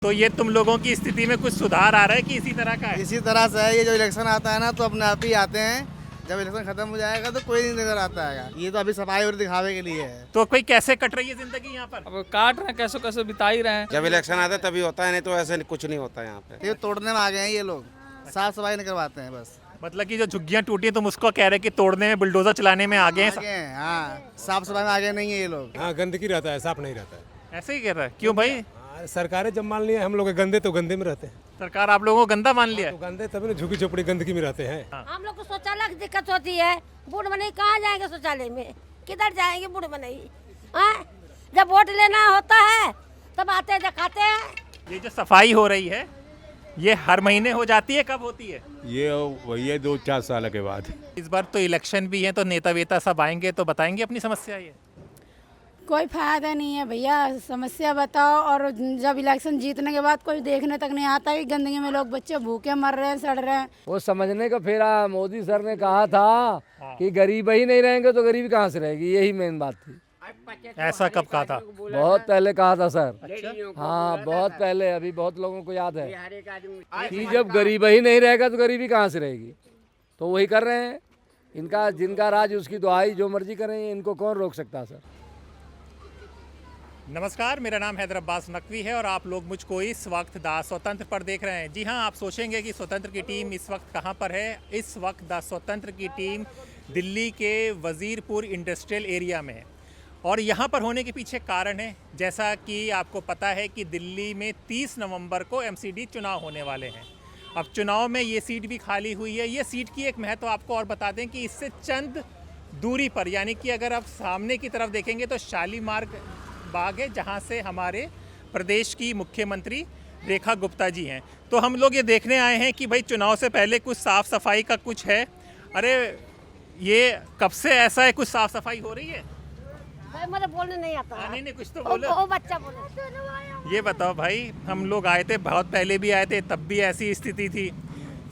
तो ये तुम लोगों की स्थिति में कुछ सुधार आ रहा है कि इसी तरह का है? इसी तरह से है। ये जो इलेक्शन आता है ना तो अपने आप ही आते हैं। जब इलेक्शन खत्म हो जाएगा तो कोई नहीं नजर आता है। ये तो अभी सफाई और दिखावे के लिए है। तो कोई कैसे कट रही है जिंदगी यहाँ पर? अब काट रहे हैं, कैसे कैसे बिता ही रहे हैं। जब इलेक्शन आता है तभी होता है, नहीं तो ऐसे कुछ नहीं होता यहाँ पे। ये तोड़ने में आ गए हैं ये लोग, साफ सफाई नहीं करवाते हैं बस। मतलब कि जो झुग्गियां टूटी हैं, तुम उसको कह रहे कि तोड़ने में, बुलडोजर चलाने में आगे हैं। आगे हैं, हाँ, साफ सफाई में आगे नहीं है ये लोग। हाँ, गंदगी रहता है, साफ नहीं रहता है। ऐसे ही कह रहा है? क्यों भाई? हाँ, सरकारें जब मान लिए हम लोग गंदे तो गंदे में रहते हैं। सरकार आप लोगों को गंदा मान लिया तो गंदे तभी ना झुकी झोपड़ी गंदगी में रहते हैं। हम लोग को शौचालय की दिक्कत होती है। बूढ़ मनई कहाँ जाएंगे शौचालय में? किधर जाएंगे बूढ़ मनई? जब वोट लेना होता है तब आते हैं, दिखाते हैं। ये जो सफाई हो रही है ये हर महीने हो जाती है? कब होती है ये? वही है 2-4 साल के बाद। इस बार तो इलेक्शन भी है, तो नेता वेता सब आएंगे तो बताएंगे अपनी समस्या। ये कोई फायदा नहीं है भैया, समस्या बताओ। और जब इलेक्शन जीतने के बाद कोई देखने तक नहीं आता कि गंदगी में लोग बच्चे भूखे मर रहे हैं, सड़ रहे हैं। वो समझने का फेरा। मोदी सर ने कहा था कि गरीब ही नहीं रहेंगे तो गरीबी कहाँ से रहेगी, यही मेन बात थी। ऐसा कब कहा था? बहुत पहले कहा था सर। हाँ, बहुत पहले। अभी बहुत लोगों को याद है कि जब गरीब ही नहीं रहेगा तो गरीबी कहाँ से रहेगी। तो वही कर रहे हैं। इनका जिनका राज उसकी दुआई, जो मर्जी करें, इनको कौन रोक सकता है सर। नमस्कार, मेरा नाम हैदर अब्बास नकवी है और आप लोग मुझको इस वक्त द स्वतंत्र पर देख रहे हैं। जी हाँ, आप सोचेंगे कि स्वतंत्र की टीम इस वक्त कहाँ पर है। इस वक्त द स्वतंत्र की टीम दिल्ली के वज़ीरपुर इंडस्ट्रियल एरिया में है और यहाँ पर होने के पीछे कारण है, जैसा कि आपको पता है कि दिल्ली में 30 नवंबर को एमसीडी चुनाव होने वाले हैं। अब चुनाव में ये सीट भी खाली हुई है। ये सीट की एक महत्व आपको और बता दें कि इससे चंद दूरी पर, यानी कि अगर आप सामने की तरफ देखेंगे तो शालीमार बाग है, जहाँ से हमारे प्रदेश की मुख्यमंत्री रेखा गुप्ता जी हैं। तो हम लोग ये देखने आए हैं कि भाई चुनाव से पहले कुछ साफ़ सफाई का कुछ है। अरे ये कब से ऐसा है, कुछ साफ़ सफाई हो रही है? भाई मुझे बोलने नहीं आता। नहीं, कुछ तो बोलो। वो बच्चा बोले। ये बताओ भाई, हम लोग आए थे, बहुत पहले भी आए थे, तब भी ऐसी स्थिति थी।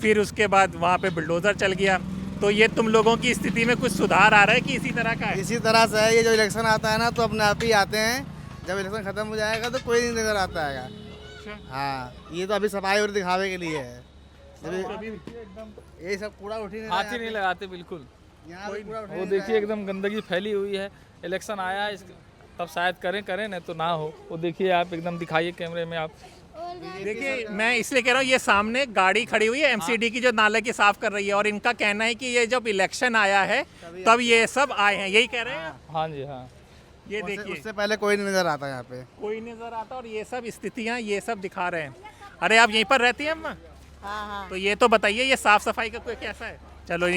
फिर उसके बाद वहाँ पे बुलडोज़र चल गया। तो ये तुम लोगों की स्थिति में कुछ सुधार आ रहा है कि इसी तरह का है? इसी तरह से है। ये जो इलेक्शन आता है ना तो अपने आप ही आते हैं। जब इलेक्शन खत्म हो जाएगा तो कोई नहीं नजर आता है। हाँ, ये तो अभी सफाई और दिखावे के लिए है। ये सब कूड़ा उठी नहीं, हाथ ही नहीं लगाते बिल्कुल। यहाँ पे कूड़ा उठी वो नहीं देखिए एकदम गंदगी फैली हुई है। इलेक्शन आया है, तब शायद करें नहीं तो ना हो। वो देखिए, आप एकदम दिखाइए कैमरे में। आप देखिए, मैं इसलिए कह रहा हूँ, ये सामने गाड़ी खड़ी हुई है एमसीडी की, जो नाले की साफ कर रही है, और इनका कहना है कि ये जब इलेक्शन आया है तब ये सब आए हैं। यही कह रहे हैं? हाँ जी, हाँ। ये देखिए, उससे पहले कोई नहीं नजर आता यहाँ पे। कोई नजर आता और ये सब स्थितियाँ ये सब दिखा रहे हैं। अरे आप यहीं पर रहती हैं अम्मा? हाँ। तो ये तो बताइए, ये साफ सफाई का कोई कैसा है? चलो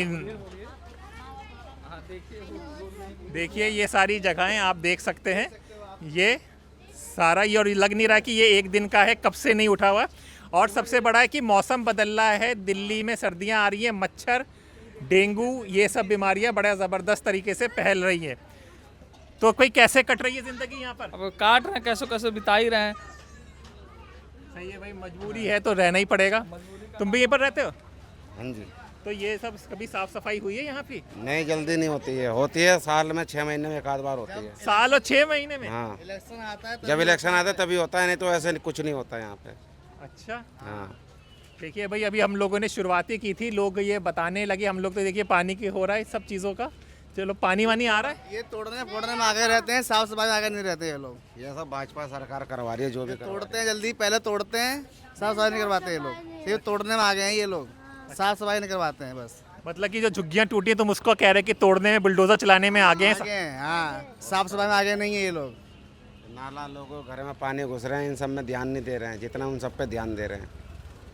देखिए, ये सारी जगहें आप देख सकते हैं। ये सारा ये, और लग नहीं रहा कि ये एक दिन का है, कब से नहीं उठा हुआ। और सबसे बड़ा है कि मौसम बदल रहा है, दिल्ली में सर्दियां आ रही हैं, मच्छर, डेंगू, ये सब बीमारियां बड़ा ज़बरदस्त तरीके से फैल रही हैं। तो कोई कैसे कट रही है ज़िंदगी यहाँ पर? अब काट रहे हैं, कैसे कैसे बिता ही रहे हैं। सही है भाई, मजबूरी है तो रहना ही पड़ेगा। तुम भी यहीं पर रहते हो? हाँ जी। तो ये सब कभी साफ सफाई हुई है यहाँ की? नहीं, जल्दी नहीं होती है। होती है साल में 6 महीने में एक आध बार होती है। साल और 6 महीने में? हाँ, इलेक्शन आता है जब इलेक्शन आता है तभी होता है, नहीं तो ऐसे कुछ नहीं होता यहाँ पे। अच्छा। हाँ, देखिए भाई, अभी हम लोगों ने शुरुआती की थी, लोग ये बताने लगे। हम लोग तो देखिए पानी की हो रहा है सब चीज़ों का। चलो, पानी वानी आ रहा है। ये तोड़ने फोड़ने में आगे रहते हैं, साफ सफाई में आगे नहीं रहते ये लोग। ये सब भाजपा सरकार करवा रही है, जो भी करवा तोड़ते हैं जल्दी, पहले तोड़ते हैं, साफ सफाई नहीं करवाते ये लोग। ये तोड़ने में आ गए हैं ये लोग, साफ सफाई नहीं करवाते हैं बस। मतलब कि जो झुग्गियां टूटी हैं, तुम उसको कह रहे कि तोड़ने में, बुलडोजर चलाने में आगे हैं। आगे हैं, हाँ, साफ सफाई में आगे नहीं है ये लोग। नाला, लोगों के घर में पानी घुस रहे हैं, इन सब में ध्यान नहीं दे रहे हैं जितना उन सब पे ध्यान दे रहे हैं।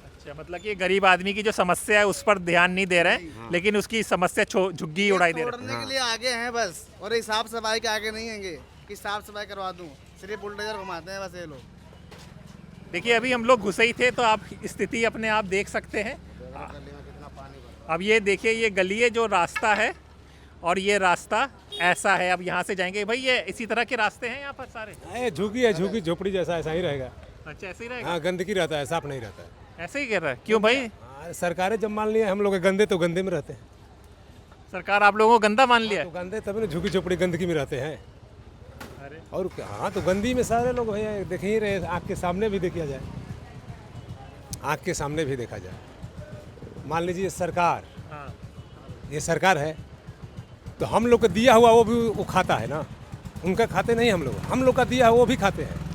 अच्छा, मतलब कि गरीब आदमी की जो समस्या है उस पर ध्यान नहीं दे रहे हैं, लेकिन उसकी समस्या झुग्गी उड़ाई दे रहे हैं। तोड़ने के लिए आगे हैं बस, और ये साफ सफाई के आगे नहीं हैंगे कि साफ सफाई करवा दूं। सिर्फ बुलडोजर घुमाते हैं बस ये लोग। देखिए, अभी हम लोग घुसे ही थे तो आप स्थिति अपने आप देख सकते हैं। अब ये देखिए, ये गली है, जो रास्ता है, और ये रास्ता ऐसा है। अब यहाँ से जाएंगे भाई, ये इसी तरह के रास्ते हैं यहाँ पर सारे? झुकी है, झुकी झोपड़ी जैसा ऐसा ही रहेगा। अच्छा, ऐसे ही रहेगा? हाँ, गंदगी रहता है, साफ नहीं रहता है। ऐसे ही कह रहा है? क्यों भाई? हाँ, सरकारें जब मान लिए हम लोग गंदे तो गंदे में रहते हैं। सरकार आप लोगों को गंदा मान लिया तो गंदे तभी ना झुकी झोपड़ी गंदगी में रहते हैं। अरे और क्या? हाँ, तो गंदी में सारे लोग भैया देख ही रहे, आँख के सामने भी देखा जाए। आँख के सामने भी देखा जाए। मान लीजिए सरकार, हाँ ये सरकार है तो हम लोग का दिया हुआ वो भी वो खाता है ना, उनका खाते नहीं हम लोग का दिया हुआ वो भी खाते हैं।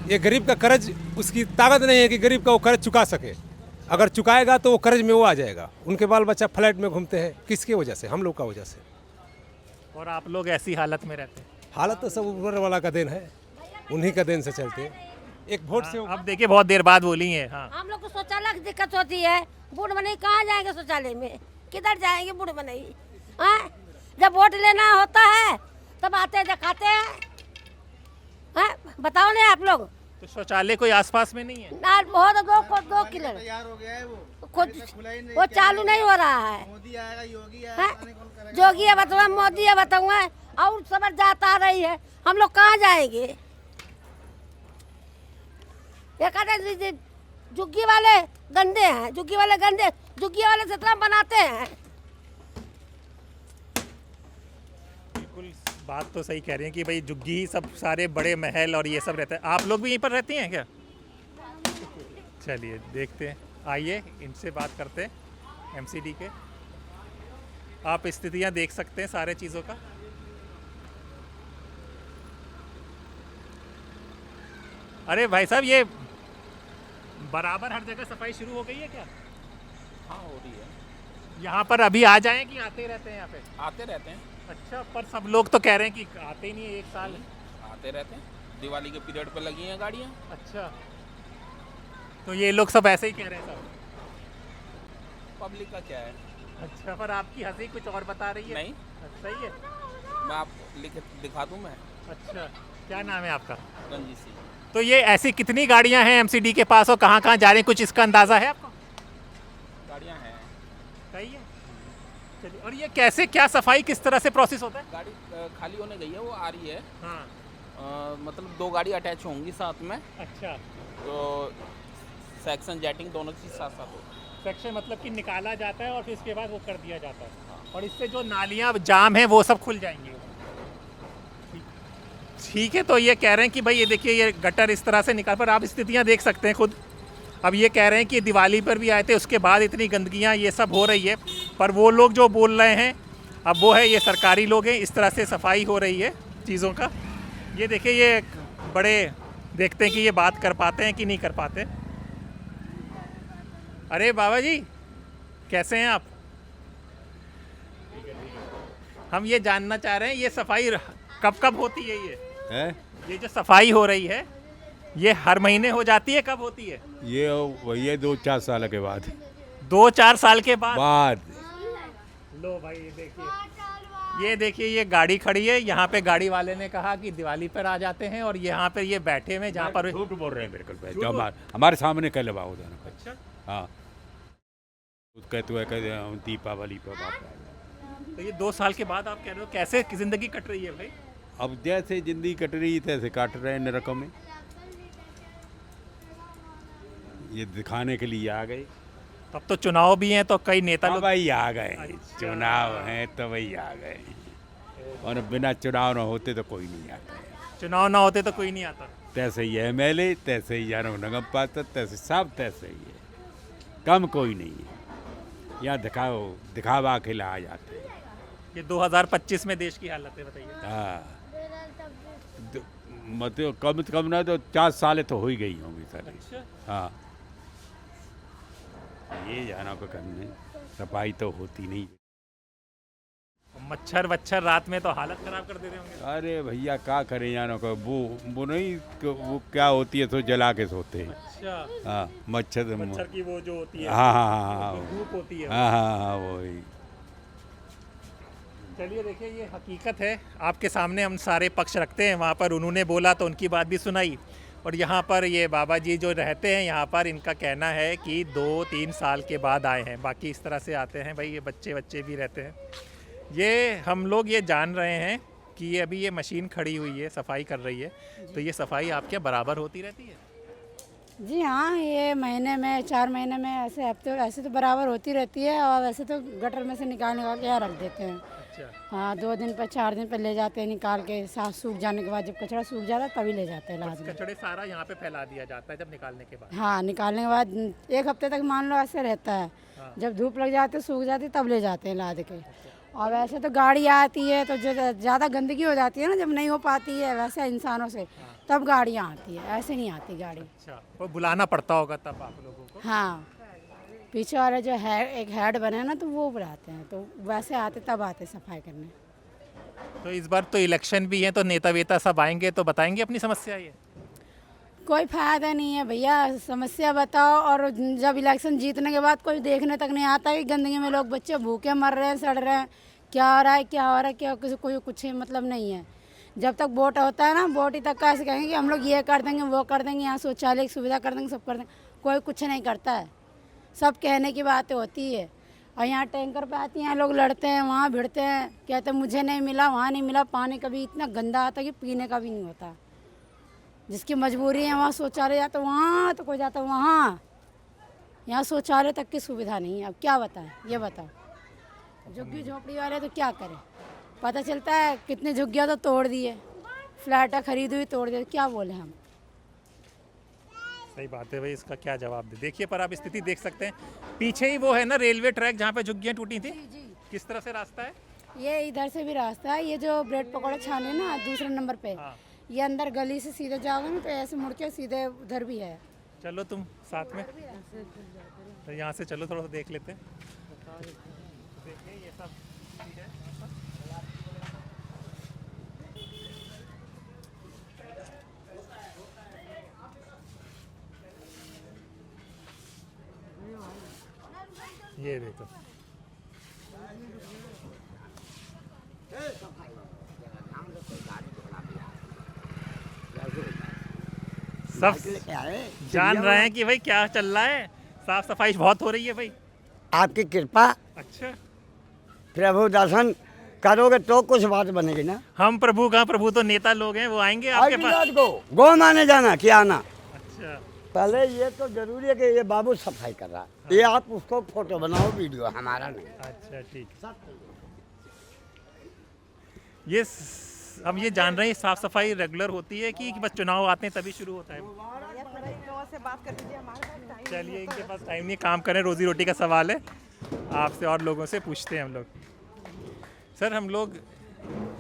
ये गरीब का कर्ज, उसकी ताकत नहीं है कि गरीब का वो कर्ज चुका सके। अगर चुकाएगा तो वो कर्ज में वो आ जाएगा। उनके बाल बच्चा फ्लैट में घूमते हैं, किसके वजह से? हम लोग का वजह से। और आप लोग ऐसी हालत में रहते हैं। हालत तो सब ऊपर वाला का देन है, उन्हीं का देन से चलते हैं। एक वोट से अब देखिए बहुत देर बाद बोली है। हाँ हम लोग को शौचालय की दिक्कत होती है। बूढ़ मनई कहाँ जाएंगे शौचालय में, किधर जाएंगे बूढ़ मनई? हाँ, जब वोट लेना होता है तब आते हैं दिखाते हैं। हाँ, बताओ नहीं आप लोग। तो शौचालय कोई आसपास में नहीं है? ना बहुत 2 किलो तैयार हो गया है वो, खुद खुला ही नहीं, वो चालू नहीं हो रहा है। मोदी आएगा, योगी हाँ, आएगा, कौन करेगा? जोगी है बताऊँ, मोदी है बताऊँ, और समझ जाता आ रही है। हम लोग कहाँ जाएंगे? ये कहते हैं झुग्गी वाले गंदे हैं, झुग्गी वाले गंदे, झुग्गी वाले से इतना बनाते हैं। बिल्कुल बात तो सही कह रही हैं कि भाई झुग्गी ही सब सारे बड़े महल और ये सब रहते हैं। आप लोग भी यहीं पर रहती हैं क्या? चलिए देखते हैं, आइए इनसे बात करते हैं एमसीडी के। आप स्थितियां देख सकते हैं सारे चीज़ों का। अरे भाई साहब, ये बराबर हर जगह सफाई शुरू हो गई है क्या? हाँ हो रही है, यहाँ पर अभी आ जाएं कि आते रहते हैं यहाँ पे? आते रहते हैं, अच्छा, पर सब लोग तो कह रहे हैं कि आते ही नहीं है, 1 साल। आते रहते हैं। दिवाली के पीरियड पे लगी हैं गाड़ियाँ। अच्छा, तो ये लोग सब ऐसे ही कह रहे हैं सब? पब्लिक का क्या है? अच्छा, पर आपकी हंसी कुछ और बता रही है। नहीं, सही है। मैं आप लिख दिखा दूँ मैं। अच्छा, क्या नाम है आपका? गंजी सी तो ये ऐसी कितनी गाड़ियां हैं एमसीडी के पास और कहाँ कहाँ जा रही हैं, कुछ इसका अंदाज़ा है आपको? गाड़ियाँ हैं। सही है। चलिए, और ये कैसे, क्या सफाई किस तरह से प्रोसेस होता है? गाड़ी खाली होने गई है, वो आ रही है। हाँ। मतलब 2 गाड़ी अटैच होंगी साथ में, अच्छा, तो सेक्शन जेटिंग दोनों चीज़ साथ साथ होगी। सेक्शन मतलब कि निकाला जाता है और फिर इसके बाद वो कर दिया जाता है, और इससे जो नालियाँ जाम हैं वो सब खुल जाएंगी। ठीक है, तो ये कह रहे हैं कि भाई ये देखिए, ये गटर इस तरह से निकाल, पर आप स्थितियाँ देख सकते हैं खुद। अब ये कह रहे हैं कि दिवाली पर भी आए थे, उसके बाद इतनी गंदगियाँ ये सब हो रही है, पर वो लोग जो बोल रहे हैं अब वो है, ये सरकारी लोग हैं, इस तरह से सफाई हो रही है चीज़ों का। ये देखिए, ये बड़े देखते हैं कि ये बात कर पाते हैं कि नहीं कर पाते। अरे बाबा जी, कैसे हैं आप? हम ये जानना चाह रहे हैं, ये सफाई कब कब होती है? ये जो सफाई हो रही है, ये हर महीने हो जाती है? कब होती है? ये वही है 2-4 साल के बाद 2-4 साल के बाद। लो भाई ये देखिए, ये गाड़ी खड़ी है यहाँ पे। गाड़ी वाले ने कहा कि दिवाली पर आ जाते हैं, और यहाँ पे ये बैठे हुए जहाँ पर झूठ बोल रहे हैं बिल्कुल। जो हमारे सामने कल बाबू दोनों। अच्छा, हाँ, कहते दीपावली पर बाप। तो ये 2 साल के बाद आप कह रहे हो, कैसे जिंदगी कट रही है भाई? अब जैसे जिंदगी कट रही तैसे काट रहे हैं नरकों में। ये दिखाने के लिए आ गए। तब तो चुनाव भी हैं, तो कई नेता लोग वही आ गए। अच्छा। चुनाव हैं तो वही आ गए, और बिना चुनाव न होते तो कोई नहीं आता। चुनाव ना होते तो कोई नहीं आता। तैसे ही MLA, तैसे ही यार नगम पात्र, तैसे सब तैसे ही है, कम कोई नहीं है। यहाँ दिखावा के ला जाते हैं। ये 2025 में देश की हालत है, बताइए। हाँ, मतलब कम से कम ना तो 4 साल तो हो ही गई होंगी सारी। अच्छा, हाँ, ये जाना पे करने सफाई तो होती नहीं। मच्छर वच्छर रात में तो हालत खराब कर देते होंगे। अरे भैया क्या करें यार, वो नहीं, वो क्या होती है तो जला के सोते हैं। अच्छा, हाँ, मच्छर की वो जो होती है, हाँ धूप होती है। हाँ वही। चलिए देखिए, ये हकीकत है, आपके सामने हम सारे पक्ष रखते हैं। वहाँ पर उन्होंने बोला तो उनकी बात भी सुनाई, और यहाँ पर ये बाबा जी जो रहते हैं यहाँ पर, इनका कहना है कि 2-3 साल के बाद आए हैं, बाकी इस तरह से आते हैं भाई। ये बच्चे भी रहते हैं। ये हम लोग ये जान रहे हैं कि ये अभी ये मशीन खड़ी हुई है, सफाई कर रही है, तो ये सफाई आपके बराबर होती रहती है? जी हाँ, ये महीने में 4 महीने में ऐसे हफ्ते ऐसे तो बराबर होती रहती है, और वैसे तो गटर में से निकाल के यहाँ रख देते हैं। अच्छा हाँ 2 दिन पर 4 दिन पर ले जाते हैं निकाल के, साफ सूख जाने के बाद जब कचरा सूख जाता है तभी ले जाते हैं लाद में। कचड़े सारा यहाँ पे फैला दिया जाता है जब निकालने के बाद। हाँ निकालने के बाद 1 हफ्ते तक मान लो ऐसे रहता है। जब धूप लग जाती है सूख जाती है तब ले जाते हैं लाद के। और वैसे तो गाड़ी आती है तो जो ज़्यादा गंदगी हो जाती है ना, जब नहीं हो पाती है वैसे इंसानों से, तब गाड़ियाँ आती है, ऐसे नहीं आती गाड़ी। अच्छा वो बुलाना पड़ता होगा तब आप लोगों को। हाँ पीछे वाले जो है एक हेड बने हैं ना, तो वो बुलाते हैं, तो वैसे आते तब आते सफाई करने। तो इस बार तो इलेक्शन भी है तो नेता वेता सब आएंगे तो बताएंगे अपनी समस्या ये। कोई फायदा नहीं है भैया, समस्या बताओ और जब इलेक्शन जीतने के बाद कोई देखने तक नहीं आता कि गंदगी में लोग बच्चे भूखे मर रहे हैं, सड़ रहे हैं, क्या हो रहा है क्या हो रहा है, क्या किसी कोई कुछ मतलब नहीं है। जब तक वोट होता है ना, वोट ही तक का ऐसे कहेंगे कि हम लोग ये कर देंगे वो कर देंगे, यहाँ शौचालय की सुविधा कर देंगे, सब कर देंगे, कोई कुछ नहीं करता है, सब कहने की बातें होती है। और यहाँ टैंकर पे आती हैं लोग, लड़ते हैं, वहाँ भिड़ते हैं, कहते हैं मुझे नहीं मिला वहाँ नहीं मिला। पानी कभी इतना गंदा आता है कि पीने का भी नहीं होता। जिसकी मजबूरी है वहाँ शौचालय जाता वहाँ, तो कोई जाता वहाँ। यहाँ शौचालय तक की सुविधा नहीं है। अब क्या बताएं, ये बताओ। झुग्गी झोपड़ी वाले तो क्या करें, पता चलता है कितने झुग्गियाँ तो तोड़ दिए, फ्लैट खरीद हुई तोड़ दिए, क्या बोले हम। सही बात है भाई, इसका क्या जवाब दे। देखिए पर आप स्थिति देख सकते हैं, पीछे ही वो है ना रेलवे ट्रैक जहाँ पे झुग्गियाँ टूटी थी। किस तरह से रास्ता है? ये इधर से भी रास्ता है, ये जो ब्रेड पकौड़े छाने ना दूसरे नंबर पे, ये अंदर गली से सीधे जाओगे ना तो ऐसे मुड़ के सीधे उधर भी है। चलो तुम साथ में, तो यहाँ से चलो थोड़ा सा देख लेते हैं। देखिए ये सब चीज़ है। ये देखो सब जान रहे हैं कि भाई क्या चल रहा है, साफ सफाई बहुत हो रही है भाई। आपकी कृपा, अच्छा प्रभु दर्शन करोगे तो कुछ बात बनेगी ना। हम प्रभु कहाँ, प्रभु तो नेता लोग हैं, वो आएंगे आपके पास। गो माने जाना क्या आना। अच्छा पहले ये तो जरूरी है कि ये बाबू सफाई कर रहा है, ये आप उसको फोटो बनाओ वीडियो, हमारा नहीं। अच्छा ठीक। ये अब ये जान रहे हैं साफ सफाई रेगुलर होती है कि बस चुनाव आते हैं तभी शुरू होता है? चलिए इनके पास टाइम नहीं, काम करें, रोजी रोटी का सवाल है, आपसे और लोगों से पूछते हैं हम लोग। सर हम लोग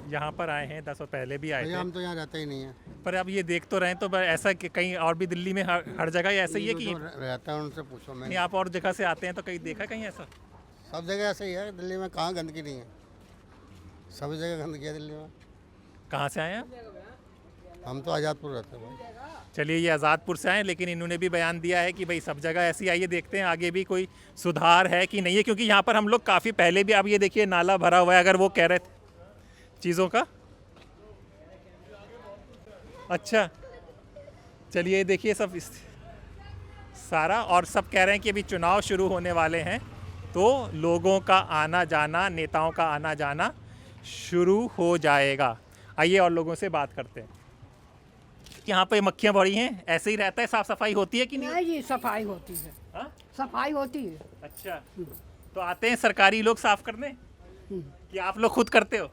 यहाँ पर आए हैं, 10 और पहले भी आए थे। हम तो यहाँ रहते ही नहीं है, पर अब ये देख तो रहे हैं, तो ऐसा कि कहीं और भी दिल्ली में हर जगह ऐसा ही है कि रहता है उनसे पूछो। मैं नहीं, आप और जगह से आते हैं तो कहीं देखा कहीं ऐसा? सब जगह ऐसे ही है, दिल्ली में कहाँ गंदगी नहीं है, सभी जगह गंदगी है दिल्ली में। कहाँ से आए हैं? हम तो आज़ादपुर रहते हैं भाई। चलिए ये आज़ादपुर से आए, लेकिन इन्होंने भी बयान दिया है कि भाई सब जगह ऐसी। आइए देखते हैं आगे भी कोई सुधार है कि नहीं है, क्योंकि यहाँ पर हम लोग काफ़ी पहले भी, अब ये देखिए नाला भरा हुआ है, अगर वो कह रहे थे चीज़ों का। अच्छा चलिए देखिए सब सारा, और सब कह रहे हैं कि अभी चुनाव शुरू होने वाले हैं तो लोगों का आना जाना, नेताओं का आना जाना शुरू हो जाएगा। आइए और लोगों से बात करते हैं। यहाँ पे मक्खियाँ बड़ी हैं, ऐसे ही रहता है? साफ सफाई होती है कि नहीं? नहीं जी, सफाई होती है। हाँ? सफाई होती है। अच्छा, तो आते हैं सरकारी लोग साफ करने कि आप लोग खुद करते हो?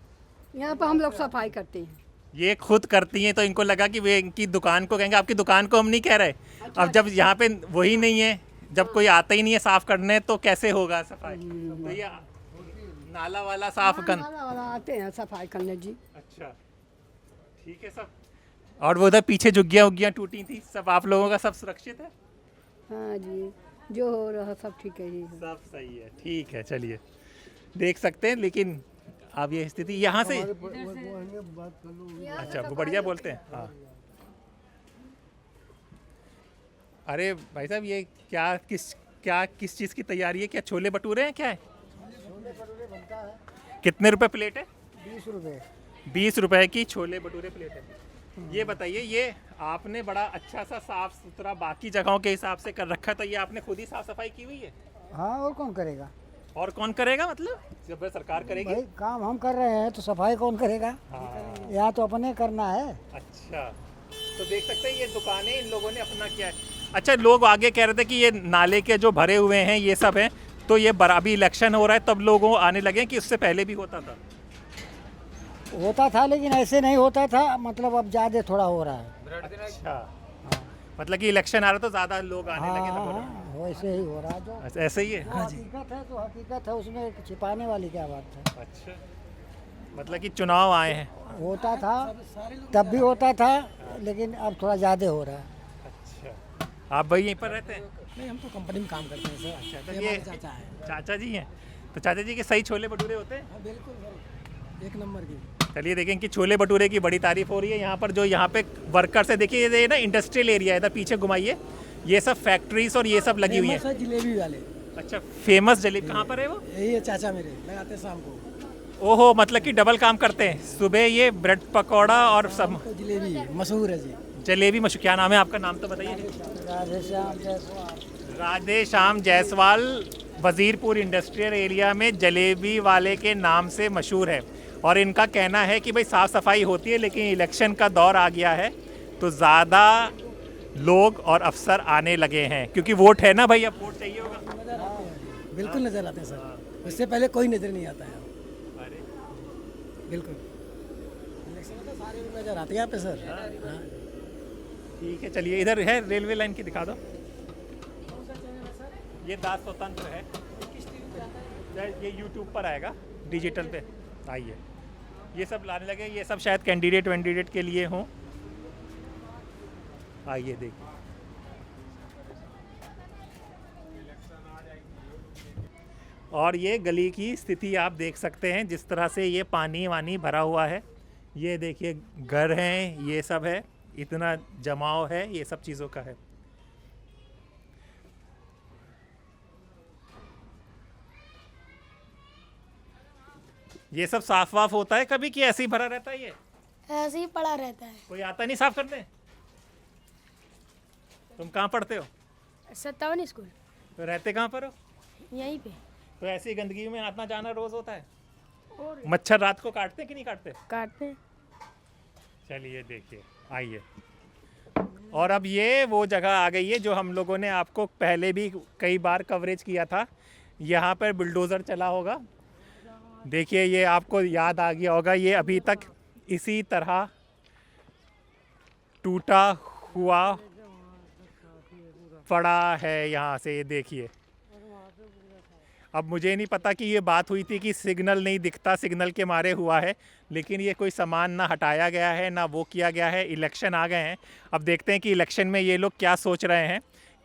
यहाँ पर हम लोग सफाई करते हैं। ये खुद करती हैं तो इनको लगा कि वे इनकी दुकान को कहेंगे। आपकी दुकान को हम नहीं कह रहे। अब जब यहाँ पे वही नहीं है, जब कोई आता ही नहीं है साफ करने, तो कैसे होगा सफाई? तो ये नाला वाला साफ कर वाला आते हैं सफाई करने जी। अच्छा ठीक है सब। और वो उधर पीछे झुग्गियाँ उग्गियाँ टूटी थी, सब आप लोगों का सब सुरक्षित है? हाँ जी, जो हो रहा सब ठीक है जी। सब सही है, ठीक है। चलिए देख सकते हैं, लेकिन अब ये स्थिति यहाँ से, अच्छा वो बढ़िया बोलते हैं। हाँ अरे भाई साहब, ये क्या किस चीज़ की तैयारी है? क्या छोले भटूरे हैं, क्या है? कितने रुपए प्लेट है? 20 रुपये। 20 रुपए की छोले भटूरे प्लेट है। ये बताइए, ये आपने बड़ा अच्छा सा साफ सुथरा बाकी जगहों के हिसाब से कर रखा था, ये आपने खुद ही साफ सफाई की हुई है? हाँ, और कौन करेगा? और कौन करेगा? मतलब जब सरकार करेगी? भाई काम हम कर रहे हैं तो सफाई कौन करेगा? हाँ। यहाँ तो अपने करना है। अच्छा, तो देख सकते हैं ये दुकानें इन लोगों ने अपना किया है। अच्छा, लोग आगे कह रहे थे कि ये नाले के जो भरे हुए हैं ये सब हैं, तो ये अभी इलेक्शन हो रहा है तब लोगों आने लगे कि उससे पहले भी होता था? होता था लेकिन ऐसे नहीं होता था, मतलब अब ज़्यादा थोड़ा हो रहा है। अच्छा, मतलब कि इलेक्शन आ रहा तो ज़्यादा लोग आने लगे तब हो रहा है। हाँ, वैसे ही हो रहा है जो अच्छा, ऐसे ही है। हकीकत है तो हकीकत है, उसमें छिपाने वाली क्या बात है। अच्छा, मतलब कि चुनाव आए हैं। होता था तब भी होता था, लेकिन अब थोड़ा ज़्यादा हो रहा है। अच्छा, आप भाई यहीं पर रहते हैं? नहीं, हम तो कंपनी में काम करते हैं सर। अच्छा, तो ये चाचा जी हैं, तो चाचा जी के सही छोले भटूरे होते हैं? बिल्कुल सर, एक नंबर की। चलिए देखें कि छोले भटूरे की बड़ी तारीफ हो रही है यहाँ पर। जो यहाँ पे वर्कर्स है, देखिए ये ना इंडस्ट्रियल एरिया है, इधर पीछे घुमाइए, ये सब फैक्ट्रीज और ये सब लगी हुई है। जलेबी वाले, अच्छा, फेमस जलेबी कहाँ पर है वो? यही है चाचा मेरे, लगाते हैं शाम को। ओहो, मतलब कि डबल काम करते हैं, सुबह ये ब्रेड पकौड़ा और सब। तो जलेबी मशहूर है जी। जलेबी मशहूर। क्या नाम है आपका? नाम तो बताइए। राधेश्याम जायसवाल। राधेश्याम जायसवाल वजीरपुर इंडस्ट्रियल एरिया में जलेबी वाले के नाम से मशहूर है। और इनका कहना है कि भाई साफ़ सफाई होती है, लेकिन इलेक्शन का दौर आ गया है तो ज़्यादा लोग और अफसर आने लगे हैं, क्योंकि वोट है ना भाई, अब वोट चाहिए होगा। बिल्कुल नज़र आते हैं सर, इससे पहले कोई नज़र नहीं आता है। बिल्कुल इलेक्शन में तो सारे लोग नज़र आते हैं यहाँ पे सर। हाँ। ठीक है, चलिए इधर है रेलवे लाइन की, दिखा दो। ये दास स्वतंत्र है, ये यूट्यूब पर आएगा, डिजिटल पे आइए। ये सब लाने लगे, ये सब शायद कैंडिडेट के लिए हों। आइए देखिए, और ये गली की स्थिति आप देख सकते हैं, जिस तरह से ये पानी वानी भरा हुआ है। ये देखिए घर हैं, ये सब है, इतना जमाव है, ये सब चीज़ों का है। ये सब साफ वाफ होता है कभी कि ऐसे ही भरा रहता है? ये ऐसे ही पड़ा रहता है। कोई आता नहीं साफ करने? तुम कहाँ पढ़ते हो? 57 स्कूल। तो रहते कहाँ पर हो? यहीं पे। तो ऐसी गंदगी में आना जाना रोज होता है? मच्छर रात को काटते कि नहीं काटते? काटते। चलिए देखिए, आइए। और अब ये वो जगह आ गई है जो हम लोगों ने आपको पहले भी कई बार कवरेज किया था। यहाँ पर बुलडोज़र चला होगा, देखिए ये आपको याद आ गया होगा। ये अभी तक इसी तरह टूटा हुआ पड़ा है यहाँ से, ये देखिए। अब मुझे नहीं पता कि ये बात हुई थी कि सिग्नल नहीं दिखता, सिग्नल के मारे हुआ है, लेकिन ये कोई सामान ना हटाया गया है ना वो किया गया है। इलेक्शन आ गए हैं, अब देखते हैं कि इलेक्शन में ये लोग क्या सोच रहे हैं,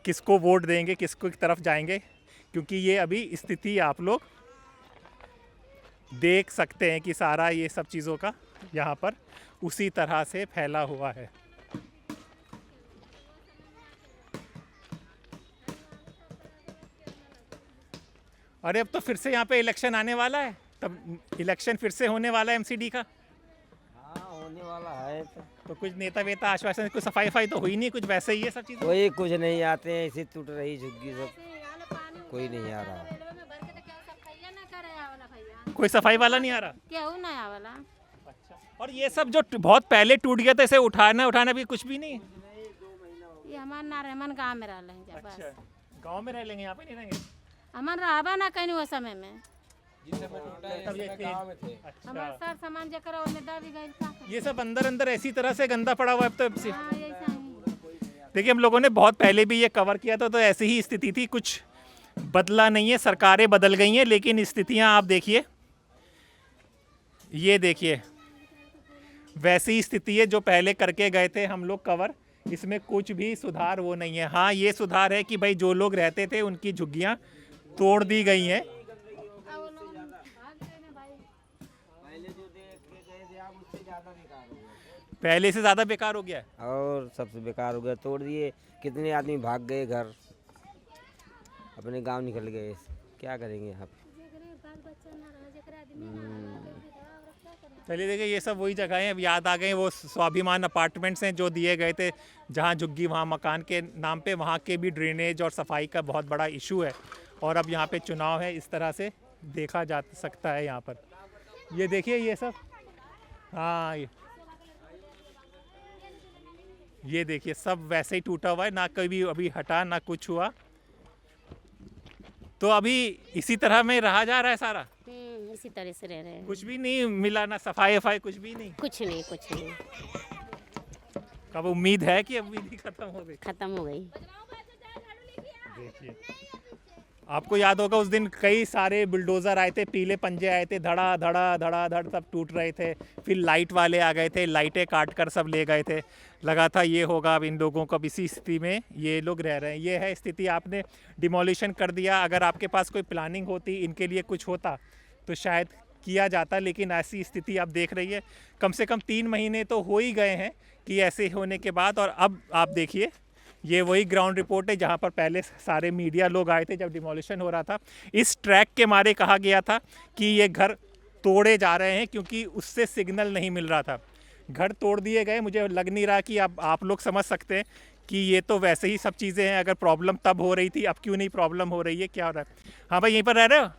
किसको वोट देंगे, किसको की तरफ जाएंगे, क्योंकि ये अभी स्थिति आप लोग देख सकते हैं कि सारा ये सब चीज़ों का यहाँ पर उसी तरह से फैला हुआ है। अरे अब तो फिर से यहाँ पे इलेक्शन आने वाला है, तब इलेक्शन फिर से होने वाला है एमसीडी का। हाँ, होने वाला है तो कुछ नेता वेता आश्वासन, कुछ सफाई वफाई तो हुई नहीं, कुछ वैसे ही है सब चीज़। कोई कुछ नहीं आते हैं, इसी टूट रही झुग्गी सब, कोई नहीं आ रहा। कोई सफाई वाला नहीं आ रहा? क्या हो नया वाला? अच्छा, और ये सब जो बहुत पहले टूट गया था, इसे उठाना भी कुछ भी नहीं? ये हमारे नारायण गाँव में रह लेंगे। अच्छा, गाँव में रह लेंगे, यहाँ पे नहीं रहेंगे? हमारे रहबा ना कहीं वो समय में। तब ये थे। हमारे अच्छा, सर सामान जकर वो में दादी गई। ये सब अंदर अंदर ऐसी तरह से गंदा पड़ा हुआ है अब तो। हाँ, ऐसा ही। देखिए हम लोगों ने बहुत पहले भी ये कवर किया था, तो ऐसी ही स्थिति थी, कुछ बदला नहीं है, सरकारें बदल गई हैं, लेकिन स्थितियां आप देखिए, ये देखिए वैसी स्थिति है जो पहले करके गए थे हम लोग कवर। इसमें कुछ भी सुधार वो नहीं है। हाँ, ये सुधार है कि भाई जो लोग रहते थे उनकी झुग्गियां तोड़ दी गई हैं। पहले से ज़्यादा बेकार हो गया है, और सबसे बेकार हो गया, तोड़ दिए। कितने आदमी भाग गए घर, अपने गांव निकल गए, क्या करेंगे यहाँ पे। चलिए देखिए ये सब वही जगह हैं, अब याद आ गए वो स्वाभिमान अपार्टमेंट्स हैं जो दिए गए थे, जहाँ झुग्गी वहाँ मकान के नाम पे, वहाँ के भी ड्रेनेज और सफाई का बहुत बड़ा इशू है। और अब यहाँ पे चुनाव है, इस तरह से देखा जा सकता है यहाँ पर। ये देखिए ये सब, हाँ ये देखिए सब वैसे ही टूटा हुआ है, ना कभी अभी हटा ना कुछ हुआ। तो अभी इसी तरह में रहा जा रहा है सारा। इसी तरह से रह रहे हैं। कुछ भी नहीं मिला, ना सफाई वफाई, कुछ भी नहीं। कुछ नहीं, कुछ नहीं, कब उम्मीद है कि उम्मीद ही खत्म हो गई? खत्म हो गई। देखिए, आपको याद होगा उस दिन कई सारे बुलडोज़र आए थे, पीले पंजे आए थे, धड़ा धड़ा धड़ा धड़ सब टूट रहे थे। फिर लाइट वाले आ गए थे, लाइटें काट कर सब ले गए थे। लगा था ये होगा, अब इन लोगों को अब इसी स्थिति में ये लोग रह रहे हैं। ये है स्थिति, आपने डिमोलिशन कर दिया। अगर आपके पास कोई प्लानिंग होती, इनके लिए कुछ होता तो शायद किया जाता, लेकिन ऐसी स्थिति आप देख रही है। कम से कम 3 महीने तो हो ही गए हैं कि ऐसे होने के बाद। और अब आप देखिए, ये वही ग्राउंड रिपोर्ट है जहाँ पर पहले सारे मीडिया लोग आए थे जब डिमोलिशन हो रहा था। इस ट्रैक के मारे कहा गया था कि ये घर तोड़े जा रहे हैं क्योंकि उससे सिग्नल नहीं मिल रहा था। घर तोड़ दिए गए। मुझे लग नहीं रहा कि अब आप लोग समझ सकते हैं कि ये तो वैसे ही सब चीज़ें हैं। अगर प्रॉब्लम तब हो रही थी, अब क्यों नहीं प्रॉब्लम हो रही है, क्या हो रहा है? हाँ भाई, यहीं पर रह रहे हो?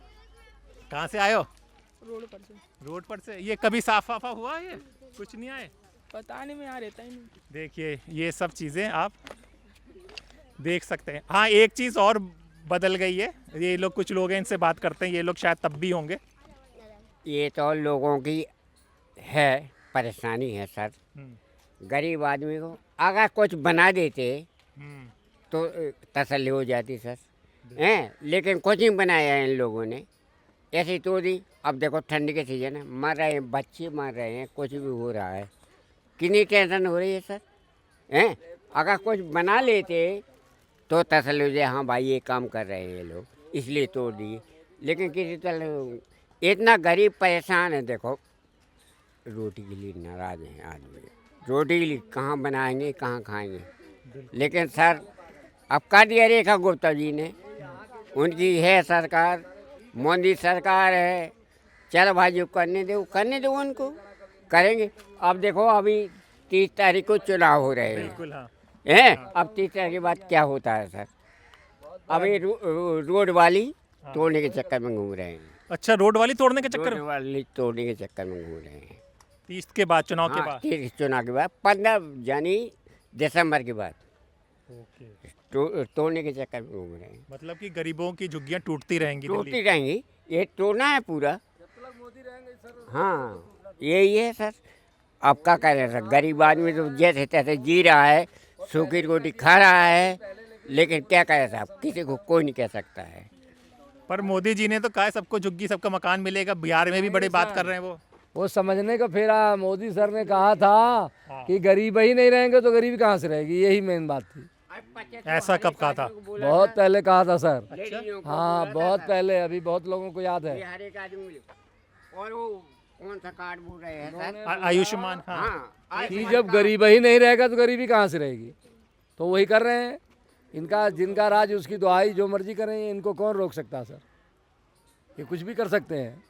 कहाँ से आए हो? रोड पर से। रोड पर से। ये कभी साफ वाफा हुआ? ये कुछ नहीं आए? पता नहीं, मैं यहाँ रहता ही नहीं। देखिए, ये सब चीज़ें आप देख सकते हैं। हाँ, एक चीज़ और बदल गई है। ये लोग, कुछ लोग हैं, इनसे बात करते हैं। ये लोग शायद तब भी होंगे। ये तो लोगों की है परेशानी है सर। गरीब आदमी को अगर कुछ बना देते तो तसल्ली हो जाती सर, हैं। लेकिन कुछ नहीं बनाया है इन लोगों ने, ऐसी तो दी। अब देखो ठंड के सीजन है, मर रहे हैं बच्चे, मर रहे हैं, कुछ भी हो रहा है। कितनी टेंशन हो रही है सर, हैं। अगर कुछ बना लेते तो तसल्ली हो जाए, हाँ भाई ये काम कर रहे हैं ये लोग, इसलिए तोड़ दिए। लेकिन किसी तरह इतना गरीब परेशान है। देखो, रोटी के लिए नाराज़ हैं आदमी, रोटी के लिए कहाँ बनाएंगे, कहाँ खाएंगे। लेकिन सर अब कर दिया रेखा गुप्ता जी ने, उनकी है सरकार, मोदी सरकार है। चलो भाई, जो करने दो उनको, करेंगे। अब देखो, अभी 30 तारीख को चुनाव हो रहे हैं। बिल्कुल, हाँ। हैं। अब 30 तारीख के बाद क्या होता है सर? अभी रोड वाली तोड़ने के चक्कर में घूम रहे हैं। अच्छा, रोड वाली तोड़ने के चक्कर में? रोड वाली तोड़ने के चक्कर में घूम रहे हैं। 30 के बाद, चुनाव के बाद? 30 चुनाव के बाद, 15 यानी दिसंबर के बाद तोड़ने के चक्कर में घूम रहे हैं। मतलब कि गरीबों की झुग्गियां टूटती रहेंगी? टूटती रहेंगी, ये तोड़ना है पूरा। हाँ, यही है सर। अब क्या करें सर, गरीब आदमी तो जैसे तैसे जी रहा है, सूखी रोटी खा रहा है। लेकिन क्या करें साहब, किसी को कोई नहीं कह सकता है। पर मोदी जी ने तो कहा सबको झुग्गी, सबका मकान मिलेगा। बिहार में भी बड़ी बात कर रहे हैं वो समझने का फेरा। मोदी सर ने कहा था कि गरीब ही नहीं रहेंगे तो गरीबी कहाँ से रहेगी, यही मेन बात थी। ऐसा कब कहा था? बहुत पहले कहा था सर। अच्छा? हाँ, बहुत पहले, अभी बहुत लोगों को याद है। और वो कौन सा कार्ड बोल रहे हैं सर? आयुष्मान। हाँ। कि जब गरीब ही नहीं रहेगा तो गरीबी कहाँ से रहेगी, तो वही कर रहे हैं। इनका जिनका राज उसकी दुआई, जो मर्जी करें, इनको कौन रोक सकता सर? ये कुछ भी कर सकते हैं।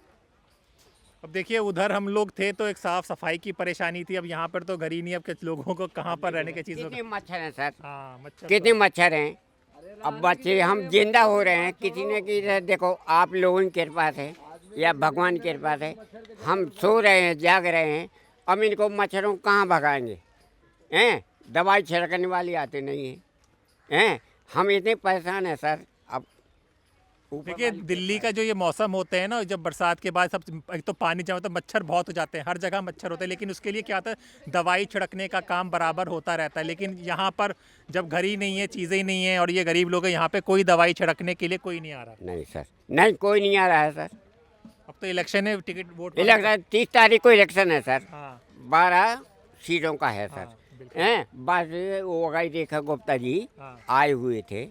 अब देखिए, उधर हम लोग थे तो एक साफ सफाई की परेशानी थी। अब यहाँ पर तो घर ही नहीं, अब लोगों को कहाँ पर रहने की चीज़? कितने मच्छर हैं सर? हाँ, मच्छर, कितने मच्छर हैं। अब बच्चे हम जिंदा हो रहे हैं किसी न किसी। देखो, आप लोगों की कृपा से या भगवान की कृपा से हम सो रहे हैं, जाग रहे हैं। अब इनको मच्छरों को कहाँ भगाएंगे, हैं। दवाई छिड़कने वाली आते नहीं है, हैं। हम इतने परेशान हैं सर। अब देखिए, दिल्ली का जो ये मौसम होते हैं ना, जब बरसात के बाद सब, एक तो पानी जमा तो मच्छर बहुत हो जाते हैं, हर जगह मच्छर होते हैं। लेकिन उसके लिए क्या होता है, दवाई छिड़कने का काम बराबर होता रहता है। लेकिन यहाँ पर जब घर ही नहीं है, चीज़ें ही नहीं है, और ये गरीब लोग हैं, यहाँ पे कोई दवाई छिड़कने के लिए कोई नहीं आ रहा। नहीं सर, नहीं, कोई नहीं आ रहा है सर। अब तो इलेक्शन है, टिकट वोट इलेक्शन 30 तारीख को इलेक्शन है सर। हाँ। 12 सीटों का है सर, हाँ, हैं। बस वो गई रेखा गुप्ता जी आए हुए थे,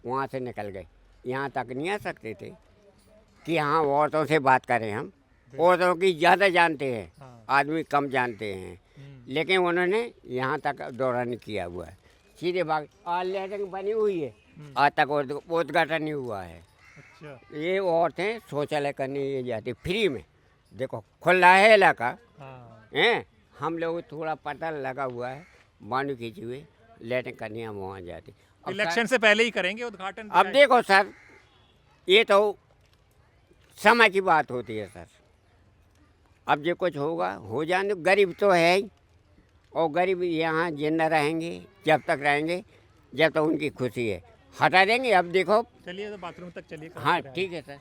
वहाँ से निकल गए। यहाँ तक नहीं आ सकते थे कि हाँ औरतों से बात करें। हम औरतों की ज़्यादा जानते हैं, आदमी कम जानते हैं। लेकिन उन्होंने यहाँ तक दौरा नहीं किया हुआ है, सीधे भाग। आज लैटरिन बनी हुई है, आज तक उद्घाटन नहीं हुआ है। अच्छा। ये औरतें शौचालय करने ये जाती फ्री में। देखो, खुला है इलाका, हैं। हम लोग थोड़ा पता लगा हुआ है, बानू खींची हुई, लैटरिन करनी हम वहाँ जाते। इलेक्शन से पहले ही करेंगे उद्घाटन? अब देखो सर, ये तो समय की बात होती है सर। अब जो कुछ होगा हो जाने। गरीब तो है ही, और गरीब यहाँ जिंदा रहेंगे जब तक रहेंगे, जब तक उनकी खुशी है। हटा देंगे। अब देखो, चलिए तो बाथरूम तक चलिए। हाँ ठीक है सर,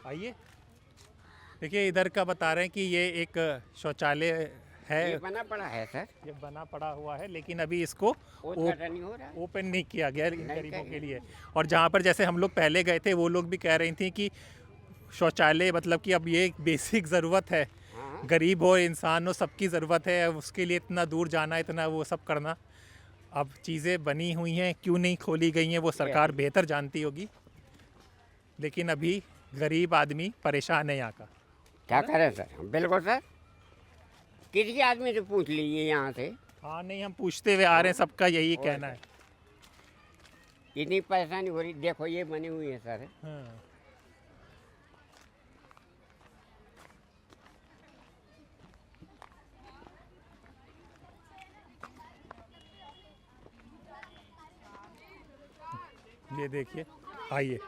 आइए। देखिए इधर का बता रहे हैं कि ये एक शौचालय है, ये बना पड़ा है सर, ये बना पड़ा हुआ है, लेकिन अभी इसको उद्घाटन नहीं हो रहा। ओपन नहीं किया गया इन नहीं गरीबों किया के लिए। और जहाँ पर जैसे हम लोग पहले गए थे वो लोग भी कह रही थी कि शौचालय मतलब कि अब ये एक बेसिक ज़रूरत है, हाँ। गरीब हो इंसान हो सबकी ज़रूरत है, उसके लिए इतना दूर जाना इतना वो सब करना। अब चीज़ें बनी हुई हैं, क्यों नहीं खोली गई हैं वो सरकार बेहतर जानती होगी, लेकिन अभी गरीब आदमी परेशान है यहाँ का। क्या करें सर, बिल्कुल सर, किसी आदमी से पूछ लीजिए यहाँ से। हाँ नहीं, हम पूछते हुए आ रहे हैं, सबका यही कहना है। इतनी परेशानी हो रही, देखो ये बनी हुई है सर। हाँ। ये देखिए, आइए।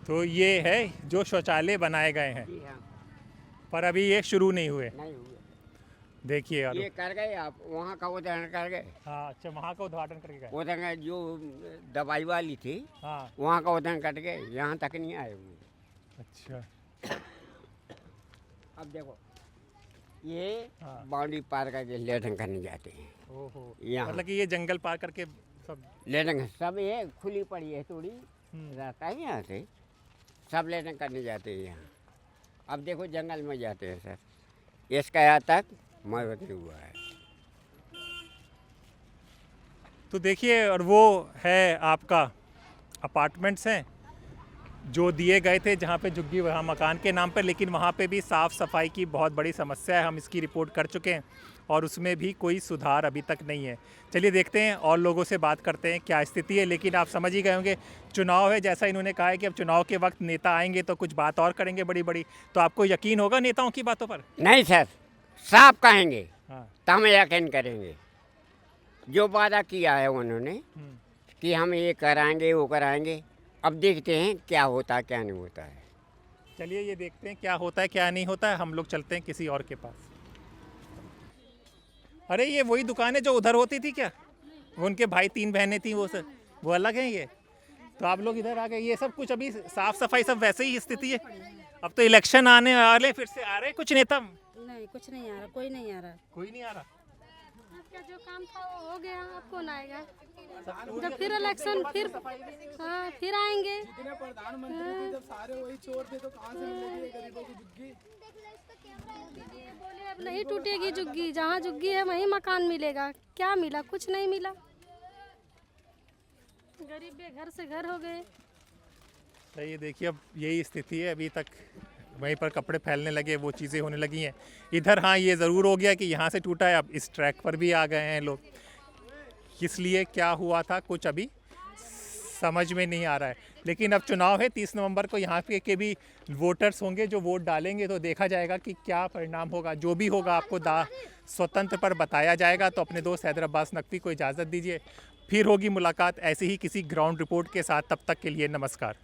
तो ये है जो शौचालय बनाए गए हैं, जी हाँ, पर अभी ये शुरू नहीं हुए। नहीं हुए। देखिए ये कर गए आप, वहाँ का उदाहरण कर गए। हाँ अच्छा, वहाँ का उद्घाटन करके गए। उदाहरण जो दवाई वाली थी हाँ वहाँ का उदाहरण कट गए, यहाँ तक नहीं आए हुए। अच्छा, अब देखो ये हाँ। बाउंड्री पार करके लेटन करने जाते हैं। ओहो, यहाँ मतलब कि ये जंगल पार करके सब। लेटन सब ये खुली पड़ी है, थोड़ी रास्ता है यहाँ से, सब लेटन करने जाते हैं यहाँ। अब देखो जंगल में जाते हैं सर, इसका यहाँ तक मरवत नहीं हुआ है। तो देखिए, और वो है आपका अपार्टमेंट्स हैं जो दिए गए थे जहाँ पे झुग्गी वहाँ मकान के नाम पर, लेकिन वहाँ पे भी साफ़ सफाई की बहुत बड़ी समस्या है। हम इसकी रिपोर्ट कर चुके हैं और उसमें भी कोई सुधार अभी तक नहीं है। चलिए देखते हैं और लोगों से बात करते हैं क्या स्थिति है। लेकिन आप समझ ही गए होंगे, चुनाव है, जैसा इन्होंने कहा है कि अब चुनाव के वक्त नेता आएंगे तो कुछ बात और करेंगे बड़ी बड़ी, तो आपको यकीन होगा नेताओं की बातों पर? नहीं सर, साफ कहेंगे हाँ। तो हम यकीन करेंगे। जो वादा किया है उन्होंने कि हम ये कराएंगे वो कराएंगे, अब देखते हैं क्या होता है क्या नहीं होता है। चलिए ये देखते हैं क्या होता है क्या नहीं होता है। हम लोग चलते हैं किसी और के पास। अरे ये वही दुकान है जो उधर होती थी क्या? वो उनके भाई 3 बहनें थी, वो अलग हैं ये? तो आप लोग इधर आ गए, ये सब कुछ अभी साफ सफाई सब वैसे ही स्थिति है। अब तो इलेक्शन आने वाले, फिर से आ रहे कुछ नेता? नहीं, कुछ नहीं आ रहा, कोई नहीं आ रहा। कोई नहीं आ रहा। आपका जो काम था वो हो गया, अब कौन आएगा? जब फिर इलेक्शन, फिर हाँ फिर आएंगे। प्रधानमंत्री जब सारे वही चोर थे तो कहाँ से मिलेगी गरीबों की झुग्गी? बोले अब नहीं टूटेगी झुग्गी, जहाँ झुग्गी है वहीं मकान मिलेगा। क्या मिला? कुछ नहीं मिला। गरीब बेघर से घर हो गए। तो ये देखिए, अब यही स्थिति है। अभी तक वहीं पर कपड़े फैलने लगे, वो चीज़ें होने लगी हैं इधर। हाँ ये ज़रूर हो गया कि यहाँ से टूटा है, अब इस ट्रैक पर भी आ गए हैं लोग। इसलिए क्या हुआ था कुछ अभी समझ में नहीं आ रहा है। लेकिन अब चुनाव है 30 नवंबर को, यहाँ पे के भी वोटर्स होंगे जो वोट डालेंगे, तो देखा जाएगा कि क्या परिणाम होगा। जो भी होगा आपको स्वतंत्र पर बताया जाएगा। तो अपने दोस्त हैदर अब्बास नकवी को इजाज़त दीजिए, फिर होगी मुलाकात ऐसे ही किसी ग्राउंड रिपोर्ट के साथ। तब तक के लिए नमस्कार।